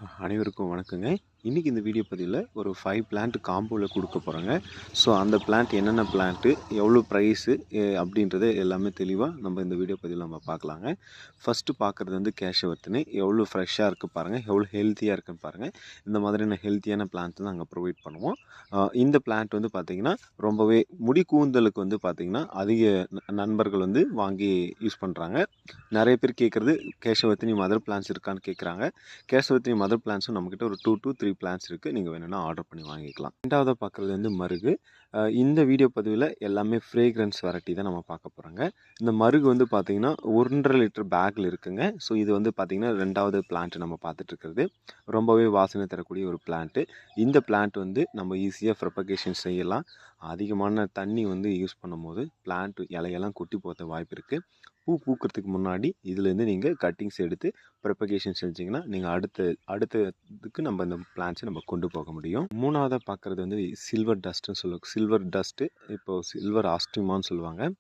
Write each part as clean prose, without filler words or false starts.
அனைவருக்கும் வணக்கங்க. இன்றைக்கி இந்த வீடியோ பதிவில் ஒரு 5 பிளான்ட் காம்போவில் கொடுக்க போகிறோங்க. ஸோ அந்த பிளான்ட் என்னென்ன பிளான்ட்டு, எவ்வளோ ப்ரைஸு அப்படின்றது எல்லாமே தெளிவாக நம்ம இந்த வீடியோ பதிவில் நம்ம பார்க்கலாங்க. ஃபஸ்ட்டு பார்க்குறது வந்து கேஷவர்த்தினி. எவ்வளோ ஃப்ரெஷ்ஷாக இருக்குது பாருங்கள், எவ்வளோ ஹெல்த்தியாக இருக்குன்னு பாருங்கள். இந்த மாதிரியான ஹெல்த்தியான பிளான்ட் தான் நாங்கள் ப்ரொவைட் பண்ணுவோம். இந்த பிளான்ட் வந்து பார்த்திங்கன்னா ரொம்பவே முடி கூந்தலுக்கு வந்து பார்த்திங்கன்னா அதிக நண்பர்கள் வந்து வாங்கி யூஸ் பண்ணுறாங்க. நிறைய பேர் கேட்குறது கேஷவர்த்தினி மதர் பிளான்ஸ் இருக்கான்னு கேட்குறாங்க. கேஷவர்த்தினி மதர் பிளான்ஸும் நம்மக்கிட்ட ஒரு 2 to 3 பிளான்ஸ் இருக்குது. நீங்கள் வேணும்னா ஆர்டர் பண்ணி வாங்கிக்கலாம். ரெண்டாவதாக பார்க்குறது வந்து மருகு. இந்த வீடியோ பதிவில் எல்லாமே ஃப்ரேக்ரன்ஸ் வெரைட்டி தான் நம்ம பார்க்க போகிறோங்க. இந்த மருகு வந்து பார்த்திங்கன்னா 1.5 லிட்டர் பேக்கில் இருக்குங்க. ஸோ இது வந்து பார்த்திங்கன்னா ரெண்டாவது பிளான்ட் நம்ம பார்த்துட்ருக்கிறது. ரொம்பவே வாசனை தரக்கூடிய ஒரு பிளான்ட்டு. இந்த பிளான்ட் வந்து நம்ம ஈஸியாக ப்ரொபகேஷன் செய்யலாம். அதிகமான தண்ணி வந்து யூஸ் பண்ணும்போது பிளான்ட் இலையெல்லாம் கொட்டி போக வாய்ப்பு இருக்குது. பூ பூக்கிறதுக்கு முன்னாடி இதுலேருந்து நீங்கள் கட்டிங்ஸ் எடுத்து ப்ரொபகேஷன் செஞ்சிங்கன்னா நீங்கள் அடுத்ததுக்கு நம்ம இந்த பிளான்ஸை நம்ம கொண்டு போக முடியும். மூணாவதாக பார்க்குறது வந்து சில்வர் டஸ்ட்டுன்னு சொல்லுவாங்க. சில்வர் டஸ்ட்டு இப்போது சில்வர் ஆஸ்டிமான்னு சொல்லுவாங்க.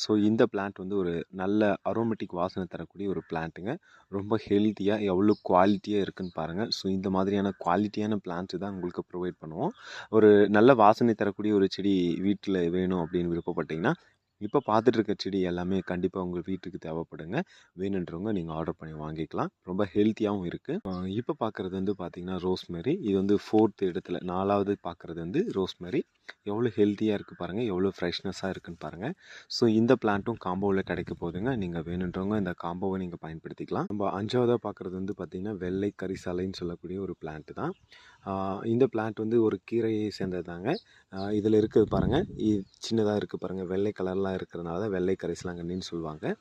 ஸோ இந்த பிளான்ட் வந்து ஒரு நல்ல அரோமேட்டிக் வாசனை தரக்கூடிய ஒரு பிளான்ட்டுங்க. ரொம்ப ஹெல்த்தியாக எவ்வளோ குவாலிட்டியாக இருக்குதுன்னு பாருங்கள். ஸோ இந்த மாதிரியான குவாலிட்டியான பிளான்ட்ஸு தான் உங்களுக்கு ப்ரொவைட் பண்ணுவோம். ஒரு நல்ல வாசனை தரக்கூடிய ஒரு செடி வீட்டில் வேணும் அப்படின்னு விருப்பப்பட்டிங்கன்னா இப்போ பார்த்துட்ருக்க செடி எல்லாமே கண்டிப்பாக உங்கள் வீட்டுக்கு தேவைப்படுங்க. வேணுன்றவங்க நீங்கள் ஆர்டர் பண்ணி வாங்கிக்கலாம். ரொம்ப ஹெல்த்தியாகவும் இருக்குது. இப்போ பார்க்குறது வந்து பார்த்திங்கன்னா ரோஸ்மெரி. இது வந்து 4th இடத்துல 4வது பார்க்குறது வந்து ரோஸ்மெரி. எவ்வளோ ஹெல்த்தியாக இருக்குது பாருங்கள், எவ்வளோ ஃப்ரெஷ்னஸாக இருக்குதுன்னு பாருங்கள். ஸோ இந்த பிளான்ட்டும் காம்போவில் கிடைக்க போகுதுங்க. நீங்கள் வேணுன்றவங்க இந்த காம்போவை நீங்கள் பயன்படுத்திக்கலாம். நம்ம 5வதாக பார்க்குறது வந்து பார்த்திங்கன்னா வெள்ளை கரிசாலைன்னு சொல்லக்கூடிய ஒரு பிளான்ட்டு தான். இந்த பிளான்ட் வந்து ஒரு கீரையை சேர்ந்தது தாங்க. இதில் இருக்குது பாருங்கள், சின்னதாக இருக்குது பாருங்கள், வெள்ளை கலர்லாம் இருக்கிறதுனால தான் வெள்ளை கரிசலாங்கண்ணின்னு சொல்லுவாங்க.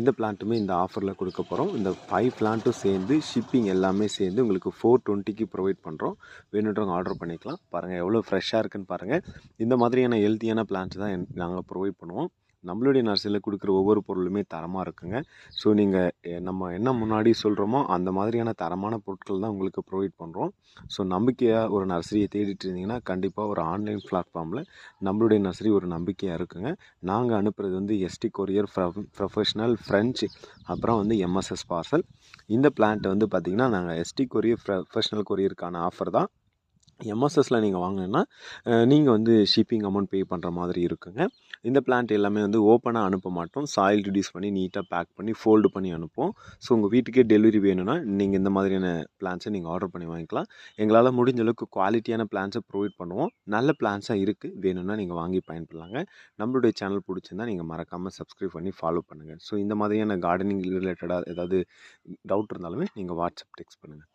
இந்த பிளான்ட்டுமே இந்த ஆஃபரில் கொடுக்க போகிறோம். இந்த 5 பிளான்ட்டும் சேர்ந்து ஷிப்பிங் எல்லாமே சேர்ந்து உங்களுக்கு 420க்கு ப்ரொவைட் பண்ணுறோம். வேணுன்றவங்க ஆர்டர் பண்ணிக்கலாம். பாருங்கள் எவ்வளோ ஃப்ரெஷ்ஷாக இருக்குதுன்னு பாருங்கள். இந்த மாதிரியான ஹெல்த்தியான பிளான்ட்ஸ் தான் நாங்கள் ப்ரொவைட் பண்ணுவோம். நம்மளுடைய நர்சரியில் கொடுக்குற ஒவ்வொரு பொருளுமே தரமாக இருக்குங்க. ஸோ நீங்கள் நம்ம என்ன முன்னாடி சொல்கிறோமோ அந்த மாதிரியான தரமான பொருட்கள் தான் உங்களுக்கு ப்ரொவைட் பண்ணுறோம். ஸோ நம்பிக்கையாக ஒரு நர்சரியை தேடிட்டு இருந்தீங்கன்னா கண்டிப்பாக ஒரு ஆன்லைன் பிளாட்ஃபார்மில் நம்மளுடைய நர்சரி ஒரு நம்பிக்கையாக இருக்குங்க. நாங்கள் அனுப்புகிறது வந்து எஸ்டி கொரியர், ப்ரொஃபஷ்னல், ஃப்ரெஞ்சு, அப்புறம் வந்து எம்எஸ்எஸ் பார்சல். இந்த பிளான்ட்டை வந்து பார்த்திங்கன்னா நாங்கள் எஸ்டி கொரியர், ப்ரொஃபஷ்னல் கொரியருக்கான ஆஃபர் தான். எம்எஸ்எஸில் நீங்கள் வாங்கினீங்கன்னா நீங்கள் வந்து ஷிப்பிங் அமௌண்ட் பே பண்ணுற மாதிரி இருக்குங்க. இந்த பிளான்ட் எல்லாமே வந்து ஓப்பனாக அனுப்ப மாட்டோம். சாயில் ரிடியூஸ் பண்ணி நீட்டாக பேக் பண்ணி ஃபோல்டு பண்ணி அனுப்புவோம். ஸோ உங்கள் வீட்டுக்கே டெலிவரி வேணும்னா நீங்கள் இந்த மாதிரியான பிளான்ஸை நீங்கள் ஆர்டர் பண்ணி வாங்கிக்கலாம். எங்களால் முடிஞ்ச அளவுக்கு குவாலிட்டியான பிளான்ஸை ப்ரொவைட் பண்ணுவோம். நல்ல பிளான்ஸாக இருக்குது, வேணும்னா நீங்கள் வாங்கி பயன்படலாங்க. நம்மளுடைய சேனல் பிடிச்சிருந்தா நீங்கள் மறக்காமல் சப்ஸ்கிரைப் பண்ணி ஃபாலோ பண்ணுங்கள். ஸோ இந்த மாதிரியான கார்டனிங் ரிலேட்டடாக ஏதாவது டவுட் இருந்தாலுமே நீங்கள் வாட்ஸ்அப் டெக்ஸ்ட் பண்ணுங்கள்.